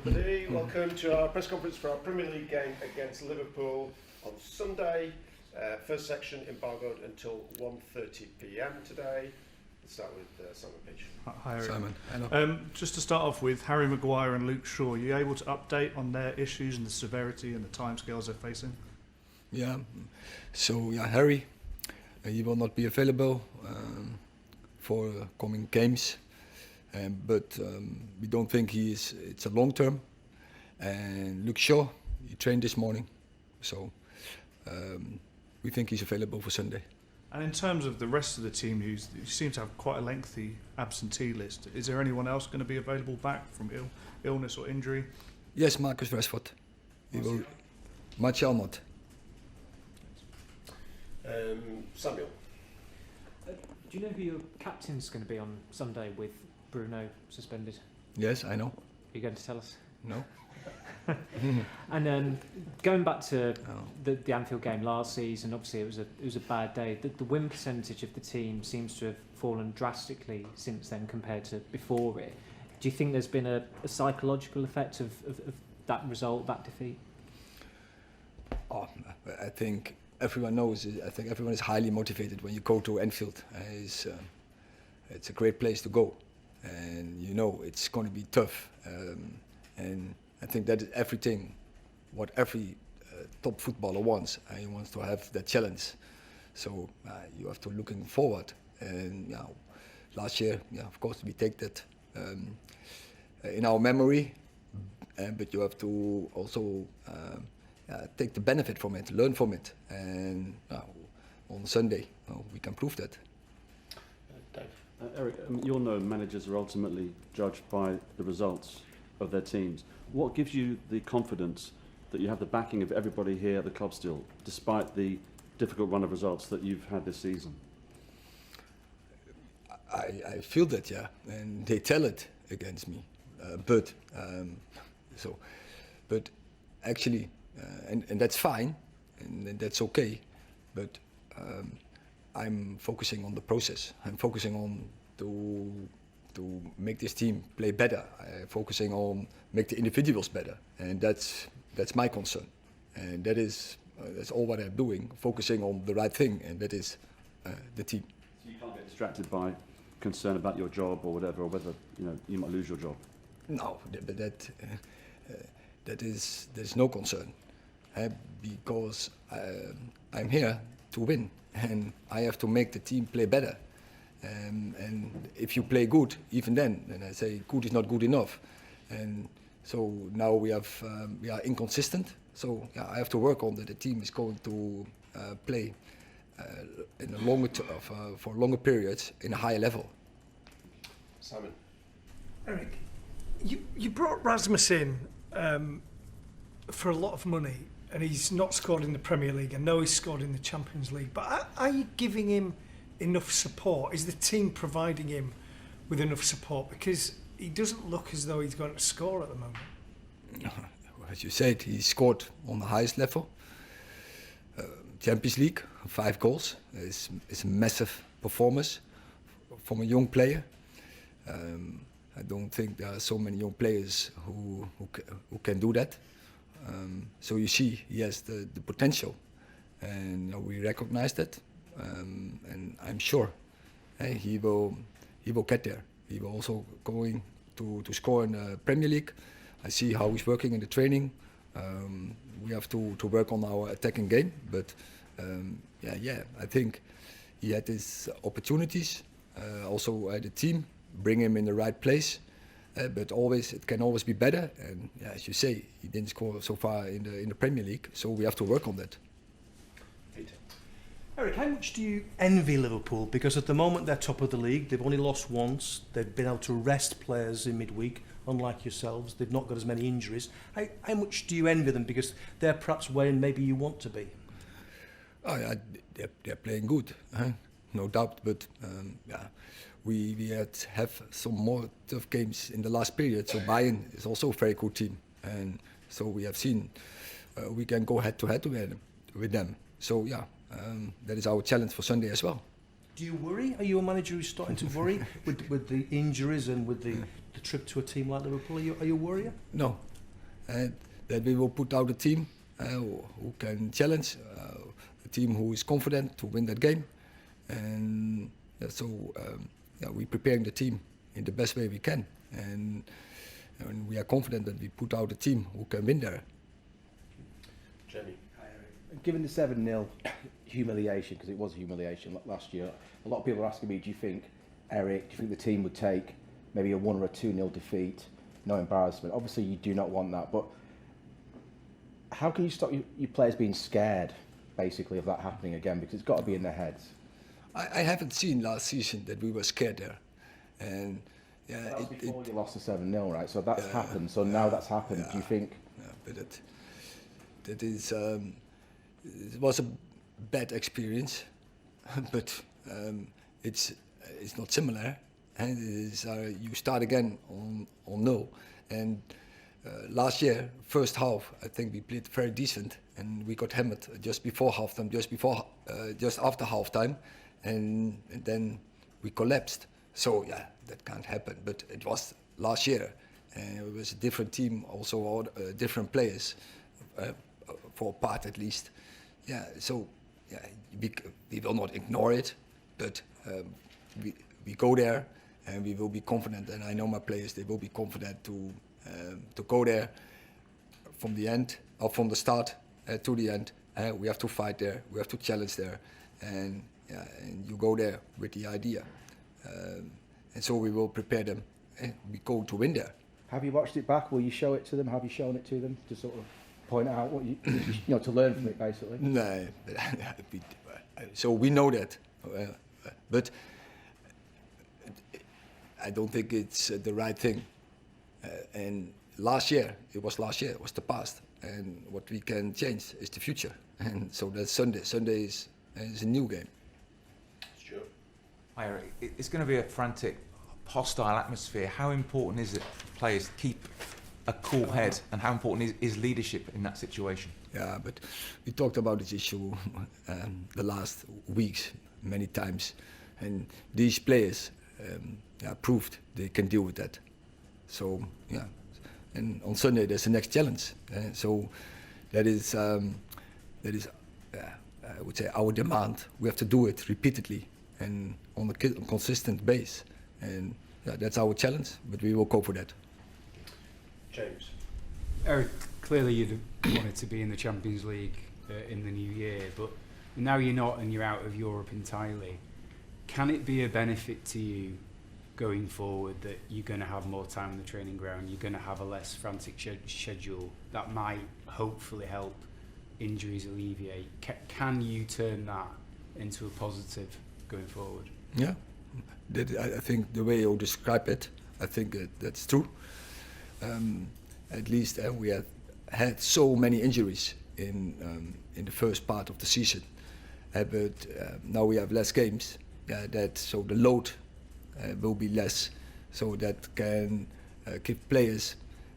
everybody. Welcome to our press conference for our Premier League game against Liverpool on Sunday. First section embargoed until 1:30 p.m. today. Let's start with Simon Page. Hi, Harry. Simon, hello. Just to start off with, Harry Maguire and Luke Shaw, are you able to update on their issues and the severity and the timescales they're facing? Yeah, so Harry, he will not be available for coming games, but we don't think it's a long term. And Luke Shaw, he trained this morning, so we think he's available for Sunday. And in terms of the rest of the team, you seem to have quite a lengthy absentee list. Is there anyone else going to be available back from illness or injury? Yes, Marcus Rashford. Martial not. Samuel. Do you know who your captain's going to be on Sunday with Bruno suspended? Yes, I know. Are you going to tell us? No. And going back to the Anfield game last season, obviously it was a bad day. The win percentage of the team seems to have fallen drastically since then compared to before it. Do you think there's been a psychological effect of that result, that defeat? Oh, I think everyone knows. I think everyone is highly motivated when you go to Anfield. It's a great place to go, and you know it's going to be tough. And I think that is everything what every top footballer wants. He wants to have that challenge. So you have to looking forward. And last year, of course, we take that in our memory. But you have to also take the benefit from it, learn from it. And on Sunday, we can prove that. Dave. Eric, you'll know managers are ultimately judged by the results of their teams. What gives you the confidence that you have the backing of everybody here at the club still, despite the difficult run of results that you've had this season? I feel that, and they tell it against me. But actually, and that's fine, and that's okay. But I'm focusing on the process. I'm focusing on to make this team play better. I'm focusing on make the individuals better, and that's my concern. And that's all what I'm doing, focusing on the right thing, and that is the team. So you can't get distracted by concern about your job or whatever, or whether you might lose your job. No, but there's no concern, because I'm here to win, and I have to make the team play better. And if you play good, even then I say good is not good enough. And so now we are inconsistent. So I have to work on that. The team is going to play in a for longer periods in a higher level. Simon. Eric, you brought Rasmus in for a lot of money, and he's not scored in the Premier League. I know he's scored in the Champions League, but are you giving him enough support? Is the team providing him with enough support? Because he doesn't look as though he's going to score at the moment. As you said, he scored on the highest level. Champions League, 5 goals. It's a massive performance from a young player. I don't think there are so many young players who can do that. So you see, he has the potential, and we recognize that. And I'm sure he will get there. He will also going to score in the Premier League. I see how he's working in the training. We have to work on our attacking game, but I think he had his opportunities. Also the team bring him in the right place, but it can always be better. And as you say, he didn't score so far in the Premier League, so we have to work on that. Eric, how much do you envy Liverpool? Because at the moment they're top of the league. They've only lost once. They've been able to rest players in midweek, unlike yourselves. They've not got as many injuries. How much do you envy them? Because they're perhaps where maybe you want to be. Oh yeah, they're playing good, no doubt. But we have some more tough games in the last period. So Bayern is also a very good team, and so we have seen we can go head to head with them. So that is our challenge for Sunday as well. Do you worry? Are you a manager who's starting to worry with the injuries and with the trip to a team like Liverpool? Are you a worrier? No, and that we will put out a team who can challenge, a team who is confident to win that game, and we're preparing the team in the best way we can, and we are confident that we put out a team who can win there. Jamie. Given the 7-0 humiliation, because it was a humiliation last year, a lot of people are asking me, do you think, Eric, do you think the team would take maybe a 1 or a 2-0 defeat, no embarrassment? Obviously you do not want that, but how can you stop your players being scared, basically, of that happening again? Because it's got to be in their heads. I haven't seen last season that we were scared there, and that was before you lost the 7-0, right? So that's happened. So now that's happened. Do you think? Yeah, but that is it was a bad experience, but it's not similar, and it is, you start again on 0, and last year first half I think we played very decent, and we got hammered just before halftime, just after halftime, and then we collapsed. So yeah, that can't happen. But it was last year, and it was a different team, also all, different players, for a part at least. Yeah, so yeah, we will not ignore it, but we go there, and we will be confident. And I know my players; they will be confident to go there from the end, or from the start to the end. We have to fight there. We have to challenge there, and you go there with the idea. And so we will prepare them, and we go to win there. Have you watched it back? Will you show it to them? Have you shown it to them to sort of point out what you know, to learn from it, basically? No, so we know that, but I don't think it's the right thing. And last year, it was the past, and what we can change is the future. And so that's Sunday. Sunday is a new game. Hi Eric, it's going to be a frantic, hostile atmosphere. How important is it for players to keep a cool head, and how important is leadership in that situation? Yeah, but we talked about this issue the last weeks many times, and these players proved they can deal with that. So yeah, and on Sunday there's the next challenge. So that is I would say our demand. We have to do it repeatedly and on a consistent base, and that's our challenge, but we will cope with that. James. Eric, clearly you'd wanted to be in the Champions League in the new year, but now you're not and you're out of Europe entirely. Can it be a benefit to you going forward that you're going to have more time on the training ground, you're going to have a less frantic schedule that might hopefully help injuries alleviate? Can you turn that into a positive going forward? Yeah, I think the way you describe it, I think that's true. At least we have had so many injuries in the first part of the season, but now we have less games. So the load will be less, so that can give players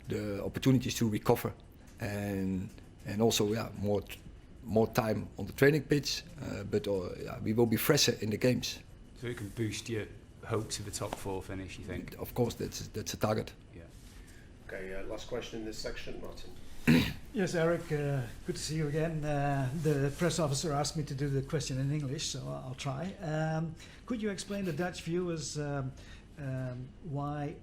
the opportunities to recover, and also more time on the training pitch, but we will be fresher in the games. So it can boost your hopes of a top 4 finish, you think? Of course, that's a target. Yeah. Okay, last question in this section, Martin. Yes, Eric, good to see you again. The press officer asked me to do the question in English, so I'll try. Could you explain to Dutch viewers why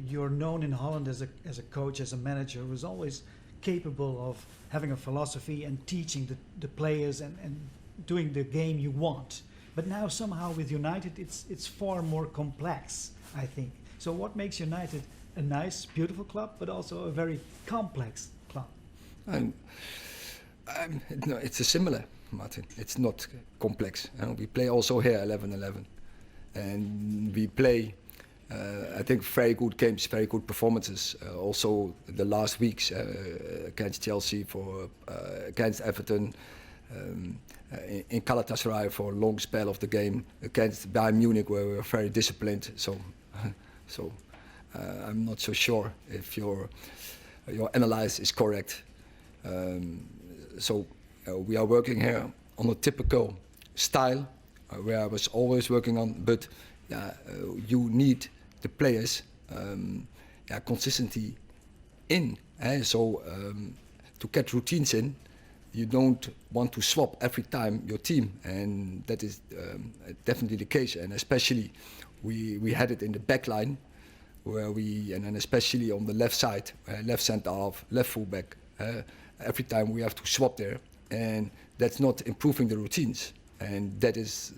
you're known in Holland as a coach, as a manager who's always capable of having a philosophy and teaching the players and doing the game you want? But now somehow with United it's far more complex, I think. So what makes United a nice, beautiful club, but also a very complex club? No, it's a similar, Martin. It's not complex. We play also here 11-11, and we play, I think, very good games, very good performances. Also the last weeks against Chelsea, against Everton, in Galatasaray for a long spell of the game, against Bayern Munich where we were very disciplined. So I'm not so sure if your analysis is correct. We are working here on a typical style where I was always working on, but you need the players consistency in And so to get routines in, you don't want to swap every time your team, and that is definitely the case. And especially we had it in the back line, where and then especially on the left side, left centre half, left fullback. Every time we have to swap there, and that's not improving the routines. And that is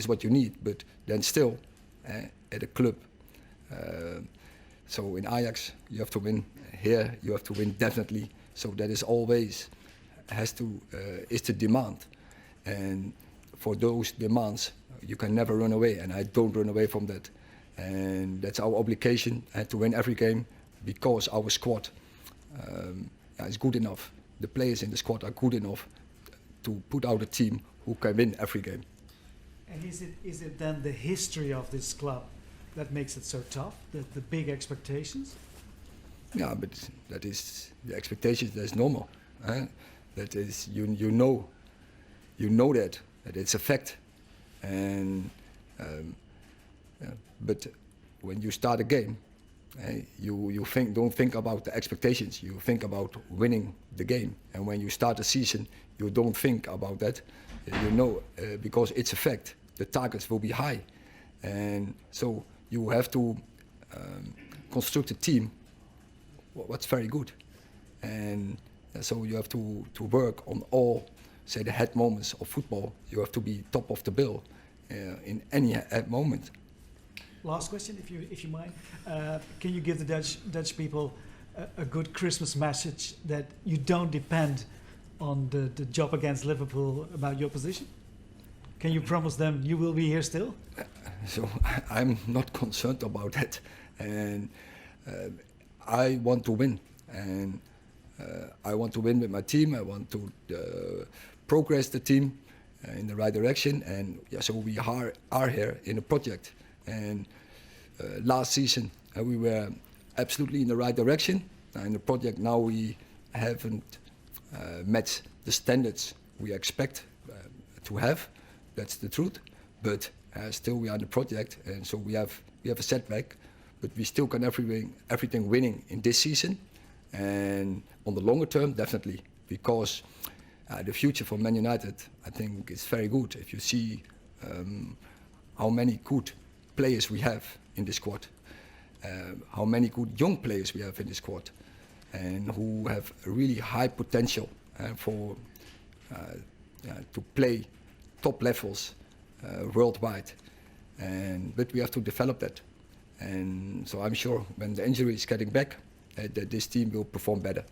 what you need. But then still, at a club, so in Ajax you have to win. Here you have to win definitely. So that is always is the demand. And for those demands, you can never run away. And I don't run away from that. And that's our obligation, to win every game, because our squad is good enough. The players in the squad are good enough to put out a team who can win every game. And is it then the history of this club that makes it so tough, the big expectations? Yeah, but that is the expectations. That's normal. That is you know that it's a fact, and but when you start a game, you don't think about the expectations. You think about winning the game, and when you start a season, you don't think about that. You know, because it's a fact. The targets will be high, and so you have to construct a team what's very good, and so you have to work on all, say, the head moments of football. You have to be top of the bill in any head moment. Last question, if you mind. Can you give the Dutch people a good Christmas message that you don't depend on the job against Liverpool about your position? Can you promise them you will be here still? So I'm not concerned about that, and I want to win, and I want to win with my team. I want to progress the team in the right direction, and so we are here in a project. And last season we were absolutely in the right direction. In the project now we haven't met the standards we expect to have. That's the truth. But still we are in the project, and so we have a setback. But we still can everything winning in this season, and on the longer term definitely, because the future for Man United I think is very good. If you see how many good players we have in the squad, how many good young players we have in the squad, and who have really high potential for to play top levels worldwide, but we have to develop that. And so I'm sure when the injury is getting back, that this team will perform better.